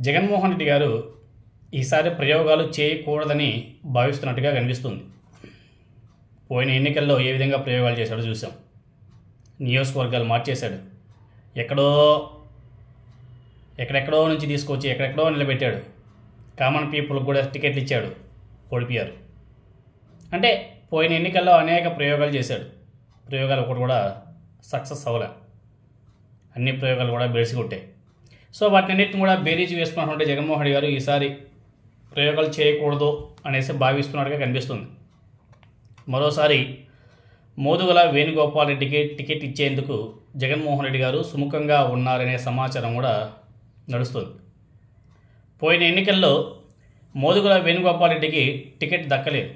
జగన్మోహన్ రెడ్డి గారు ఈసారి ప్రయోగాలు చేయకూడదని భావిస్తున్నట్టుగా కనిపిస్తుంది. పోయిన ఎన్నికల్లో ఏ విధంగా ప్రయోగాలు చేశాడో చూసాం. నియోజకవర్గాలు మార్చేశాడు. ఎక్కడెక్కడో నుంచి తీసుకొచ్చి ఎక్కడెక్కడో నిలబెట్టాడు. కామన్ పీపుల్కి కూడా టికెట్లు ఇచ్చాడు, ఓడిపోయారు. అంటే పోయిన ఎన్నికల్లో అనేక ప్రయోగాలు చేశాడు. ప్రయోగాలు ఒకటి కూడా సక్సెస్ అవ్వలే. అన్ని ప్రయోగాలు కూడా బెడిసి కొట్టాయి. సో వాటినన్నిటిని కూడా బేరీజు వేసుకున్నటువంటి జగన్మోహన్ రెడ్డి గారు ఈసారి ప్రయోగాలు చేయకూడదు అనేసి భావిస్తున్నట్టుగా కనిపిస్తుంది. మరోసారి మోదుగుల వేణుగోపాల్ రెడ్డికి టికెట్ ఇచ్చేందుకు జగన్మోహన్ రెడ్డి గారు సుముఖంగా ఉన్నారనే సమాచారం కూడా నడుస్తుంది. పోయిన ఎన్నికల్లో మోదుగుల వేణుగోపాల్ రెడ్డికి టికెట్ దక్కలేదు.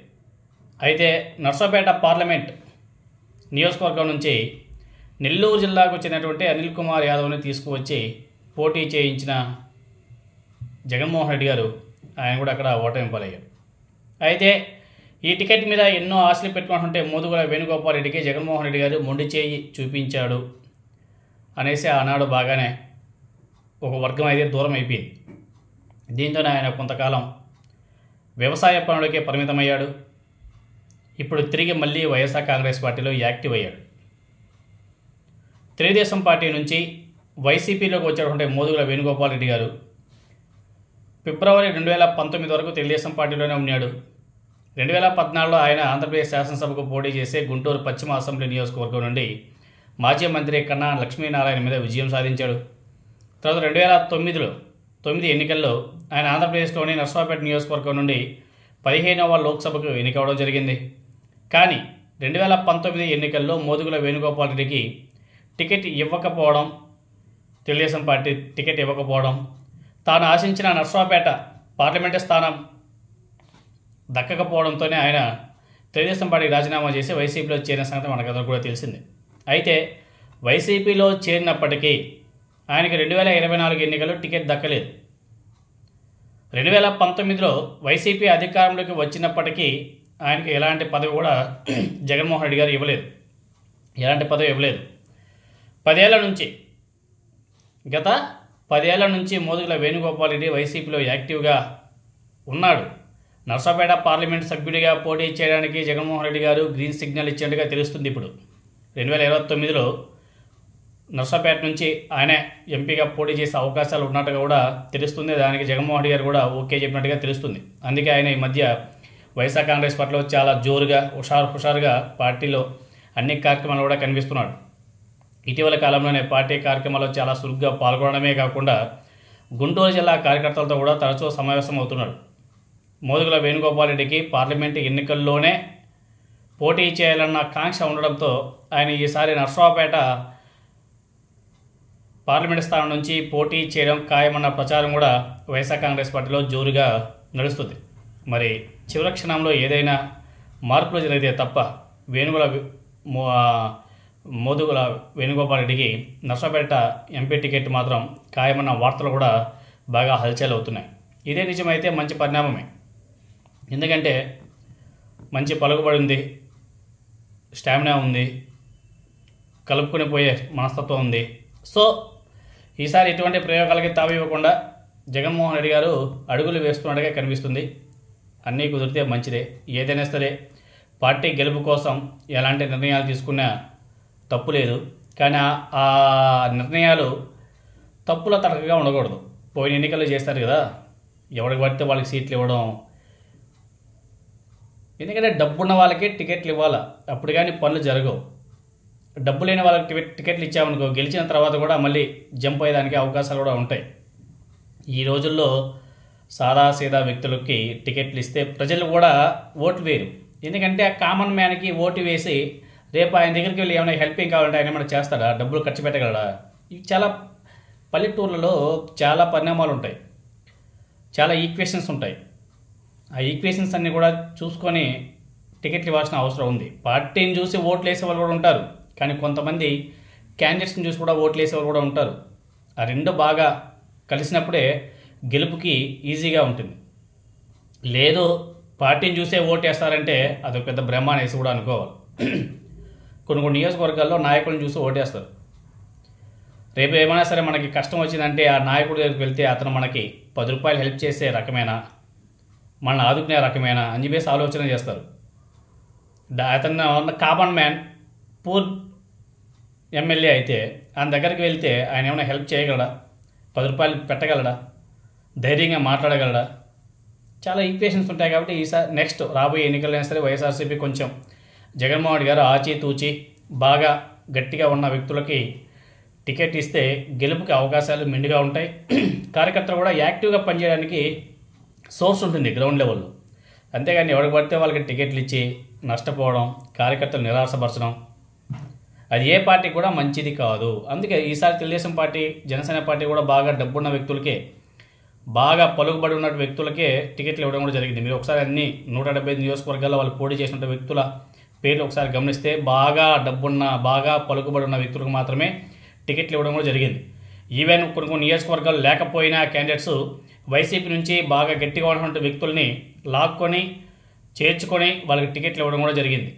అయితే నర్సాపేట పార్లమెంట్ నియోజకవర్గం నుంచి నెల్లూరు జిల్లాకు చెందినటువంటి అనిల్ కుమార్ యాదవ్ని తీసుకువచ్చి పోటీ చేయించిన జగన్మోహన్ రెడ్డి గారు ఆయన కూడా అక్కడ ఓటమి పాలయ్యారు. అయితే ఈ టికెట్ మీద ఎన్నో ఆశలు పెట్టుకుంటుంటే మోదుగుల వేణుగోపాల్ రెడ్డికి జగన్మోహన్ రెడ్డి గారు మొండి చేయి చూపించాడు అనేసి ఆనాడు బాగానే ఒక వర్గం అయితే దూరం అయిపోయింది. దీంతోనే ఆయన కొంతకాలం వ్యవసాయ పనులకే పరిమితమయ్యాడు. ఇప్పుడు తిరిగి మళ్ళీ వైఎస్ఆర్ కాంగ్రెస్ పార్టీలో యాక్టివ్ అయ్యాడు. తెలుగుదేశం పార్టీ నుంచి వైసీపీలోకి వచ్చేటువంటి మోదుగుల వేణుగోపాల్ రెడ్డి గారు ఫిబ్రవరి 2019 వరకు తెలుగుదేశం పార్టీలోనే ఉన్నాడు. 2014లో ఆయన ఆంధ్రప్రదేశ్ శాసనసభకు పోటీ చేసే గుంటూరు పశ్చిమ అసెంబ్లీ నియోజకవర్గం నుండి మాజీ మంత్రి కన్నా లక్ష్మీనారాయణ మీద విజయం సాధించాడు. తర్వాత 2009 ఎన్నికల్లో ఆయన ఆంధ్రప్రదేశ్లోని నర్సాపేట నియోజకవర్గం నుండి 15వ లోక్సభకు ఎన్నికవడం జరిగింది. కానీ 2019 ఎన్నికల్లో మోదుగుల వేణుగోపాల్ రెడ్డికి టికెట్ ఇవ్వకపోవడం, తెలుగుదేశం పార్టీ టికెట్ ఇవ్వకపోవడం, తాను ఆశించిన నర్సాపేట పార్లమెంటు స్థానం దక్కకపోవడంతోనే ఆయన తెలుగుదేశం పార్టీకి రాజీనామా చేసి వైసీపీలో చేరిన సంగతి మనకందరూ కూడా తెలిసిందే. అయితే వైసీపీలో చేరినప్పటికీ ఆయనకి 2024 ఎన్నికల్లో టికెట్ దక్కలేదు. 2019లో వైసీపీ అధికారంలోకి వచ్చినప్పటికీ ఆయనకి ఎలాంటి పదవి కూడా జగన్మోహన్ రెడ్డి గారు ఇవ్వలేదు. ఎలాంటి పదవి ఇవ్వలేదు. గత 10 ఏళ్ల నుంచి మోదుగుల వేణుగోపాల్ రెడ్డి వైసీపీలో యాక్టివ్గా ఉన్నాడు. నర్సాపేట పార్లమెంట్ సభ్యుడిగా పోటీ చేయడానికి జగన్మోహన్ రెడ్డి గారు గ్రీన్ సిగ్నల్ ఇచ్చినట్టుగా తెలుస్తుంది. ఇప్పుడు 2029లో నర్సాపేట నుంచి ఆయన ఎంపీగా పోటీ చేసే అవకాశాలు ఉన్నట్టుగా కూడా తెలుస్తుంది. దానికి జగన్మోహన్ రెడ్డి గారు కూడా ఓకే చెప్పినట్టుగా తెలుస్తుంది. అందుకే ఆయన ఈ మధ్య వైఎస్ఆర్ కాంగ్రెస్ పార్టీలో చాలా జోరుగా హుషారుగా పార్టీలో అన్ని కార్యక్రమాలు కూడా కనిపిస్తున్నాడు. ఇటీవల కాలంలోనే పార్టీ కార్యక్రమాల్లో చాలా చురుగ్గా పాల్గొనడమే కాకుండా గుంటూరు జిల్లా కార్యకర్తలతో కూడా తరచూ సమావేశం అవుతున్నాడు. మోదుగుల వేణుగోపాల్ రెడ్డికి పార్లమెంటు ఎన్నికల్లోనే పోటీ చేయాలన్న కాంక్ష ఉండడంతో ఆయన ఈసారి నర్సాపేట పార్లమెంటు స్థానం నుంచి పోటీ చేయడం ఖాయమన్న ప్రచారం కూడా వైఎస్ఆర్ కాంగ్రెస్ పార్టీలో జోరుగా నడుస్తుంది. మరి చివరి క్షణంలో ఏదైనా మార్పులు జరిగితే తప్ప మోదుగుల వేణుగోపాల్ రెడ్డికి నర్సాపేట ఎంపీ టికెట్ మాత్రం ఖాయమన్న వార్తలు కూడా బాగా హల్చల్ అవుతున్నాయి. ఇదే నిజమైతే మంచి పరిణామమే. ఎందుకంటే మంచి పలుకుబడి ఉంది, స్టామినా ఉంది, కలుపుకొని పోయే మనస్తత్వం ఉంది. సో ఈసారి ఇటువంటి ప్రయోగాలకి తావివ్వకుండా జగన్మోహన్ రెడ్డి గారు అడుగులు వేస్తున్నట్టుగా కనిపిస్తుంది. అన్నీ కుదిరితే మంచిదే. ఏదైనా సరే పార్టీ గెలుపు కోసం ఎలాంటి నిర్ణయాలు తీసుకున్నా తప్పు లేదు. కానీ ఆ నిర్ణయాలు తప్పుల తడకగా ఉండకూడదు. పోయిన ఎన్నికల్లో చేస్తారు కదా, ఎవరికి పడితే వాళ్ళకి సీట్లు ఇవ్వడం. ఎందుకంటే డబ్బున్న వాళ్ళకే టికెట్లు ఇవ్వాలా, అప్పుడు కానీ పనులు జరగవు. డబ్బు లేని వాళ్ళకి టికెట్లు ఇచ్చామనుకో, గెలిచిన తర్వాత కూడా మళ్ళీ జంప్ అయ్యేదానికి అవకాశాలు కూడా ఉంటాయి. ఈ రోజుల్లో సాదాసీదా వ్యక్తులకి టికెట్లు ఇస్తే ప్రజలు కూడా ఓట్లు వేయరు. ఎందుకంటే ఆ కామన్ మ్యాన్కి ఓటు వేసి రేపు ఆయన దగ్గరికి వెళ్ళి ఏమైనా హెల్పింగ్ కావాలంటే ఆయన ఏమైనా చేస్తాడా, డబ్బులు ఖర్చు పెట్టగలడా? ఇవి చాలా పల్లెటూర్లలో చాలా పరిణామాలు ఉంటాయి, చాలా ఈక్వేషన్స్ ఉంటాయి. ఆ ఈక్వేషన్స్ అన్నీ కూడా చూసుకొని టికెట్లు ఇవ్వాల్సిన అవసరం ఉంది. పార్టీని చూసి ఓట్లు వేసే వాళ్ళు కూడా ఉంటారు, కానీ కొంతమంది క్యాండిడేట్స్ని చూసి కూడా ఓట్లు వేసే వాళ్ళు కూడా ఉంటారు. ఆ రెండు బాగా కలిసినప్పుడే గెలుపుకి ఈజీగా ఉంటుంది. లేదు పార్టీని చూసే ఓటు వేస్తారంటే అదొక పెద్ద బ్రహ్మ అనేసి కూడా అనుకోవాలి. కొన్ని నియోజకవర్గాల్లో నాయకులను చూసి ఓటేస్తారు. రేపు ఏమైనా సరే మనకి కష్టం వచ్చిందంటే ఆ నాయకుడి దగ్గరికి వెళ్తే అతను మనకి 10 రూపాయలు హెల్ప్ చేసే రకమేనా, మనల్ని ఆదుకునే రకమేనా అని చెప్పేసి ఆలోచన చేస్తారు. అతను కామన్ మ్యాన్, పూర్ ఎమ్మెల్యే అయితే ఆయన దగ్గరికి వెళ్తే ఆయన ఏమైనా హెల్ప్ చేయగలడా, 10 రూపాయలు పెట్టగలడా, ధైర్యంగా మాట్లాడగలడా? చాలా ఈక్వేషన్స్ ఉంటాయి. కాబట్టి ఈసారి నెక్స్ట్ రాబోయే ఎన్నికలైనా సరే వైఎస్ఆర్సీపీ కొంచెం జగన్మోహన్ రెడ్డి గారు ఆచితూచి బాగా గట్టిగా ఉన్న వ్యక్తులకి టికెట్ ఇస్తే గెలుపుకి అవకాశాలు మెండుగా ఉంటాయి. కార్యకర్తలు కూడా యాక్టివ్గా పనిచేయడానికి సోర్స్ ఉంటుంది గ్రౌండ్ లెవెల్లో. అంతేగాని ఎవరికి పడితే వాళ్ళకి టికెట్లు ఇచ్చి నష్టపోవడం, కార్యకర్తలు నిరాశపరచడం అది ఏ పార్టీ కూడా మంచిది కాదు. అందుకే ఈసారి తెలుగుదేశం పార్టీ, జనసేన పార్టీ కూడా బాగా డబ్బున్న వ్యక్తులకే, బాగా పలుకుబడి ఉన్న వ్యక్తులకే టికెట్లు ఇవ్వడం కూడా జరిగింది. మీరు ఒకసారి అన్ని 175 నియోజకవర్గాల్లో వాళ్ళు పోటీ చేసిన వ్యక్తుల పేర్లు ఒకసారి గమనిస్తే బాగా డబ్బున్న, బాగా పలుకుబడి ఉన్న వ్యక్తులకు మాత్రమే టికెట్లు ఇవ్వడం కూడా జరిగింది. ఈవెన్ కొన్ని నియోజకవర్గాలు లేకపోయినా క్యాండిడేట్స్ వైసీపీ నుంచి బాగా గట్టిగా ఉన్నటువంటి వ్యక్తుల్ని లాక్కొని చేర్చుకొని వాళ్ళకి టికెట్లు ఇవ్వడం కూడా జరిగింది.